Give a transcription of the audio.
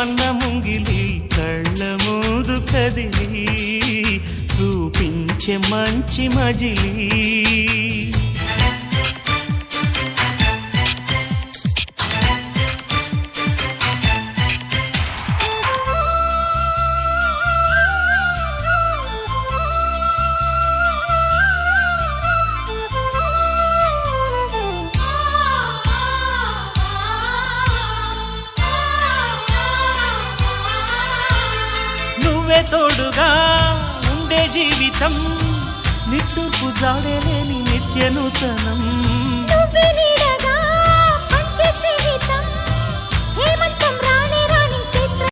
కమ్మన్న ముంగిలి కళ్ళ ముందు కదిలి చూపించే మంచి మజిలీ తోడుగా ఉండే జీవితం నిట్టూర్పు జాడలేని నిత్య నూతనం